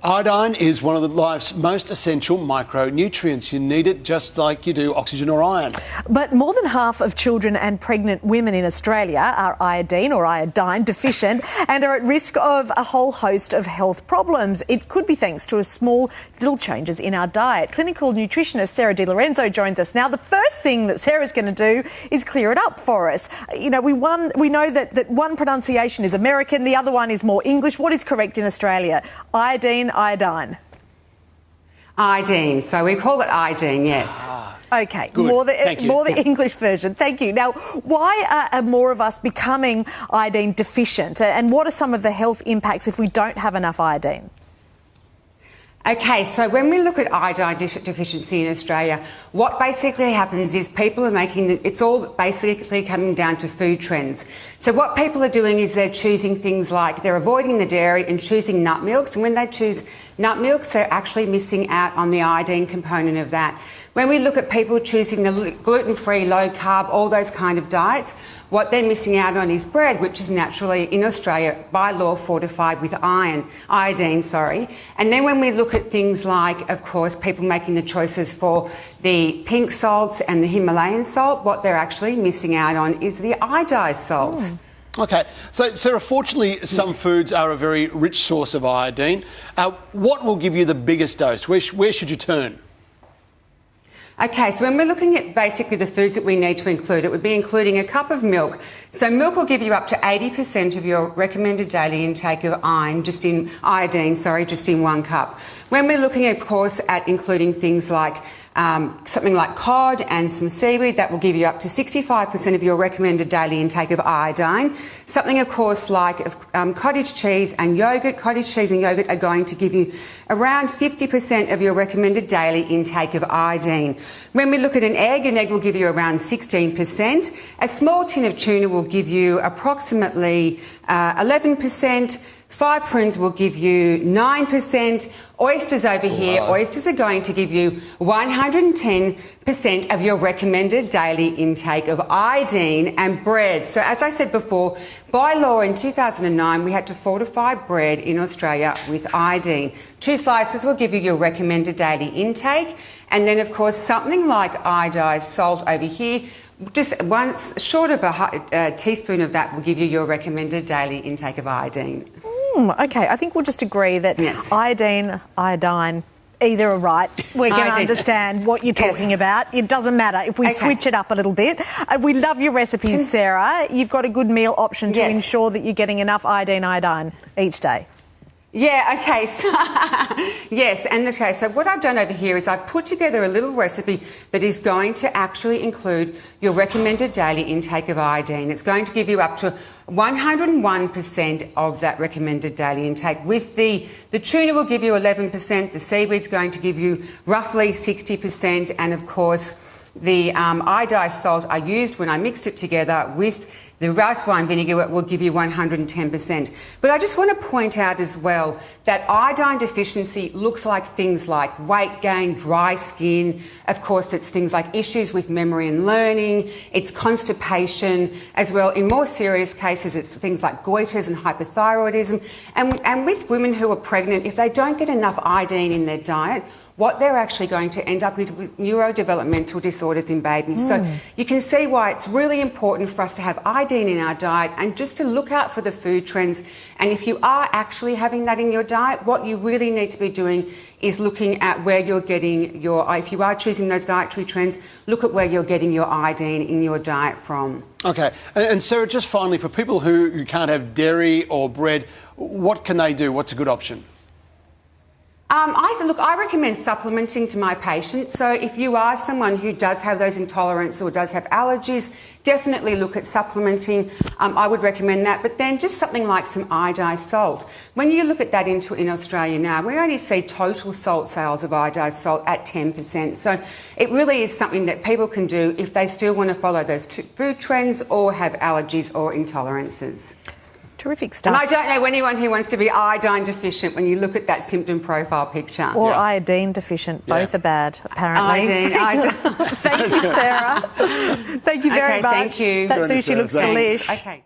Iodine is one of life's most essential micronutrients. You need it just like you do oxygen or iron. But more than half of children and pregnant women in Australia are iodine deficient and are at risk of a whole host of health problems. It could be thanks to small little changes in our diet. Clinical nutritionist Sarah Lorenzo joins us now. The first thing that Sarah's going to do is clear it up for us. You know, we know that one pronunciation is American, the other one is more English. What is correct in Australia? Iodine. Iodine. So we call it iodine, yes. Okay, good. more the English version. Thank you. Now, why are more of us becoming iodine deficient, and what are some of the health impacts if we don't have enough iodine? Okay, so when we look at iodine deficiency in Australia, what basically happens is people are it's all basically coming down to food trends. So what people are doing is they're choosing things like, they're avoiding the dairy and choosing nut milks. And when they choose nut milks, they're actually missing out on the iodine component of that. When we look at people choosing the gluten-free, low-carb, all those kind of diets, what they're missing out on is bread, which is naturally, in Australia, by law, fortified with iodine. And then when we look at things like, of course, people making the choices for the pink salts and the Himalayan salt, what they're actually missing out on is the iodized salts. Okay, so Sarah, fortunately some foods are a very rich source of iodine. What will give you the biggest dose? Where should you turn? Okay, so when we're looking at basically the foods that we need to include, it would be including a cup of milk. So milk will give you up to 80% of your recommended daily intake of iodine, just in 1 cup. When we're looking, of course, at including things like something like cod and some seaweed, that will give you up to 65% of your recommended daily intake of iodine. Something, of course, like cottage cheese and yogurt. Cottage cheese and yogurt are going to give you around 50% of your recommended daily intake of iodine. When we look at an egg will give you around 16%. A small tin of tuna will give you approximately 11%. 5 prunes will give you 9%. Oysters over here, oysters are going to give you 110% of your recommended daily intake of iodine. And bread. So as I said before, by law in 2009, we had to fortify bread in Australia with iodine. 2 slices will give you your recommended daily intake. And then, of course, something like iodized salt over here, just short of a teaspoon of that will give you your recommended daily intake of iodine. Okay, I think we'll just agree that iodine, either are right. We're going to understand what you're talking about. It doesn't matter if we switch it up a little bit. We love your recipes, Sarah. You've got a good meal option to ensure that you're getting enough iodine each day. Yeah, okay. So, yes, and okay, so what I've done over here is I've put together a little recipe that is going to actually include your recommended daily intake of iodine. It's going to give you up to 101% of that recommended daily intake. With the tuna will give you 11%, the seaweed's going to give you roughly 60%, and of course the iodized salt I used when I mixed it together with the rice wine vinegar, it will give you 110%. But I just want to point out as well that iodine deficiency looks like things like weight gain, dry skin. Of course, it's things like issues with memory and learning. It's constipation as well. In more serious cases, it's things like goiters and hypothyroidism. And with women who are pregnant, if they don't get enough iodine in their diet, what they're actually going to end up with neurodevelopmental disorders in babies. So you can see why it's really important for us to have iodine in our diet and just to look out for the food trends. And if you are actually having that in your diet, what you really need to be doing is looking at where you're getting if you are choosing those dietary trends, look at where you're getting your iodine in your diet from. Okay. And Sarah, just finally, for people who can't have dairy or bread, what can they do? What's a good option? I recommend supplementing to my patients. So if you are someone who does have those intolerances or does have allergies, definitely look at supplementing. I would recommend that. But then just something like some iodized salt. When you look at that in Australia now, we only see total salt sales of iodized salt at 10%. So it really is something that people can do if they still want to follow those food trends or have allergies or intolerances. Terrific stuff. And I don't know anyone who wants to be iodine deficient when you look at that symptom profile picture. Or iodine deficient. Both are bad, apparently. Iodine. Thank you, Sarah. Thank you very much. Thank you. That sushi looks delish. Okay.